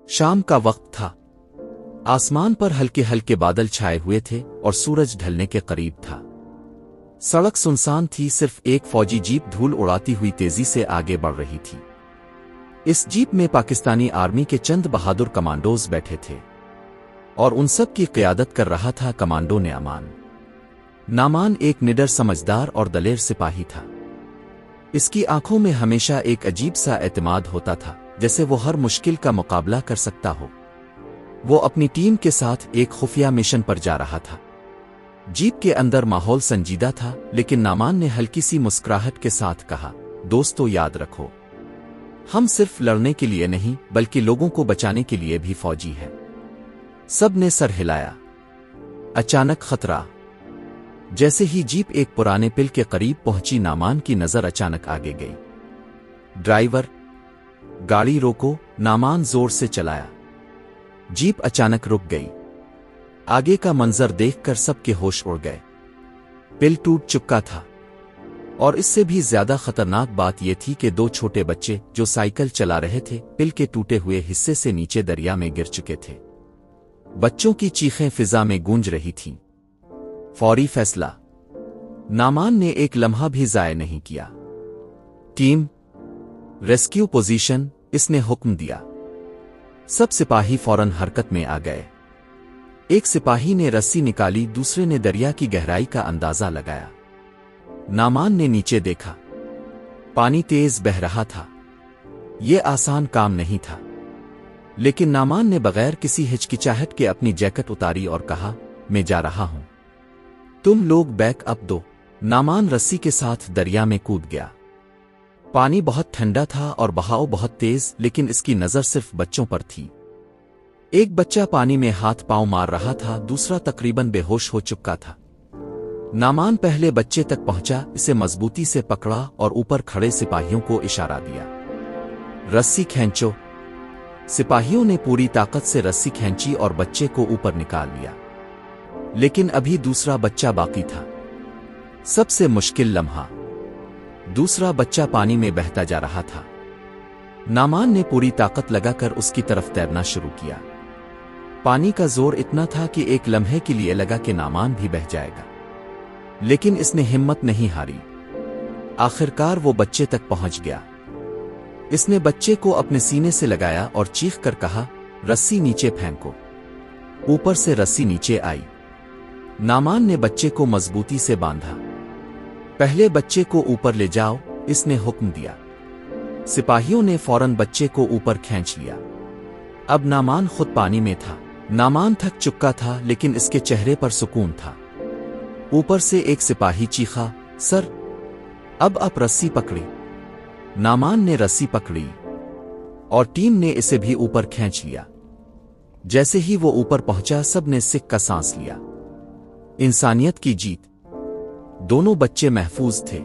شام کا وقت تھا۔ آسمان پر ہلکے ہلکے بادل چھائے ہوئے تھے اور سورج ڈھلنے کے قریب تھا۔ سڑک سنسان تھی، صرف ایک فوجی جیپ دھول اڑاتی ہوئی تیزی سے آگے بڑھ رہی تھی۔ اس جیپ میں پاکستانی آرمی کے چند بہادر کمانڈوز بیٹھے تھے اور ان سب کی قیادت کر رہا تھا کمانڈو نعمان۔ نعمان ایک نڈر، سمجھدار اور دلیر سپاہی تھا۔ اس کی آنکھوں میں ہمیشہ ایک عجیب سا اعتماد ہوتا تھا، جیسے وہ ہر مشکل کا مقابلہ کر سکتا ہو۔ وہ اپنی ٹیم کے ساتھ ایک خفیہ مشن پر جا رہا تھا۔ جیپ کے اندر ماحول سنجیدہ تھا، لیکن نعمان نے ہلکی سی مسکراہٹ کے ساتھ کہا، دوستو یاد رکھو، ہم صرف لڑنے کے لیے نہیں بلکہ لوگوں کو بچانے کے لیے بھی فوجی ہیں۔ سب نے سر ہلایا۔ اچانک خطرہ۔ جیسے ہی جیپ ایک پرانے پل کے قریب پہنچی، نعمان کی نظر اچانک آگے گئی۔ ڈرائیور، گاڑی روکو، نعمان زور سے چلایا۔ جیپ اچانک رک گئی۔ آگے کا منظر دیکھ کر سب کے ہوش اڑ گئے۔ پل ٹوٹ چکا تھا، اور اس سے بھی زیادہ خطرناک بات یہ تھی کہ دو چھوٹے بچے جو سائیکل چلا رہے تھے پل کے ٹوٹے ہوئے حصے سے نیچے دریا میں گر چکے تھے۔ بچوں کی چیخیں فضا میں گونج رہی تھیں۔ فوری فیصلہ۔ نعمان نے ایک لمحہ بھی ضائع نہیں کیا۔ ٹیم ریسکیو پوزیشن، اس نے حکم دیا۔ سب سپاہی فوراً حرکت میں آ گئے۔ ایک سپاہی نے رسی نکالی، دوسرے نے دریا کی گہرائی کا اندازہ لگایا۔ نعمان نے نیچے دیکھا۔ پانی تیز بہہ رہا تھا۔ یہ آسان کام نہیں تھا، لیکن نعمان نے بغیر کسی ہچکچاہٹ کے اپنی جیکٹ اتاری اور کہا، میں جا رہا ہوں، تم لوگ بیک اپ دو۔ نعمان رسی کے ساتھ دریا میں کود گیا۔ پانی بہت ٹھنڈا تھا اور بہاؤ بہت تیز، لیکن اس کی نظر صرف بچوں پر تھی۔ ایک بچہ پانی میں ہاتھ پاؤں مار رہا تھا، دوسرا تقریباً بے ہوش ہو چکا تھا۔ نعمان پہلے بچے تک پہنچا، اسے مضبوطی سے پکڑا اور اوپر کھڑے سپاہیوں کو اشارہ دیا، رسی کھینچو۔ سپاہیوں نے پوری طاقت سے رسی کھینچی اور بچے کو اوپر نکال لیا، لیکن ابھی دوسرا بچہ باقی تھا۔ سب سے مشکل لمحہ۔ دوسرا بچہ پانی میں بہتا جا رہا تھا۔ نعمان نے پوری طاقت لگا کر اس کی طرف تیرنا شروع کیا۔ پانی کا زور اتنا تھا کہ ایک لمحے کے لیے لگا کہ نعمان بھی بہہ جائے گا، لیکن اس نے ہمت نہیں ہاری۔ آخرکار وہ بچے تک پہنچ گیا۔ اس نے بچے کو اپنے سینے سے لگایا اور چیخ کر کہا، رسی نیچے پھینکو۔ اوپر سے رسی نیچے آئی۔ نعمان نے بچے کو مضبوطی سے باندھا۔ پہلے بچے کو اوپر لے جاؤ، اس نے حکم دیا۔ سپاہیوں نے فوراً بچے کو اوپر کھینچ لیا۔ اب نعمان خود پانی میں تھا۔ نعمان تھک چکا تھا، لیکن اس کے چہرے پر سکون تھا۔ اوپر سے ایک سپاہی چیخا، سر، اب آپ رسی پکڑی۔ نعمان نے رسی پکڑی اور ٹیم نے اسے بھی اوپر کھینچ لیا۔ جیسے ہی وہ اوپر پہنچا، سب نے سکھ کا سانس لیا۔ انسانیت کی جیت۔ دونوں بچے محفوظ تھے۔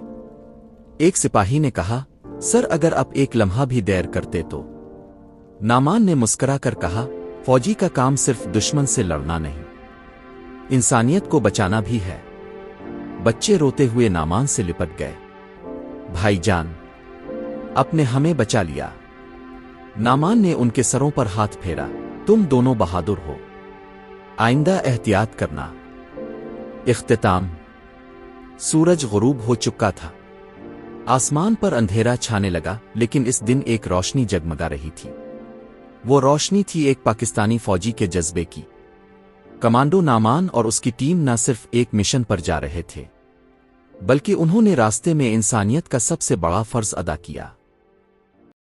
ایک سپاہی نے کہا، سر، اگر آپ ایک لمحہ بھی دیر کرتے تو۔ نعمان نے مسکرا کر کہا، فوجی کا کام صرف دشمن سے لڑنا نہیں، انسانیت کو بچانا بھی ہے۔ بچے روتے ہوئے نعمان سے لپٹ گئے۔ بھائی جان، آپ نے ہمیں بچا لیا۔ نعمان نے ان کے سروں پر ہاتھ پھیرا، تم دونوں بہادر ہو، آئندہ احتیاط کرنا۔ اختتام۔ سورج غروب ہو چکا تھا۔ آسمان پر اندھیرا چھانے لگا، لیکن اس دن ایک روشنی جگمگا رہی تھی۔ وہ روشنی تھی ایک پاکستانی فوجی کے جذبے کی۔ کمانڈو نعمان اور اس کی ٹیم نہ صرف ایک مشن پر جا رہے تھے، بلکہ انہوں نے راستے میں انسانیت کا سب سے بڑا فرض ادا کیا۔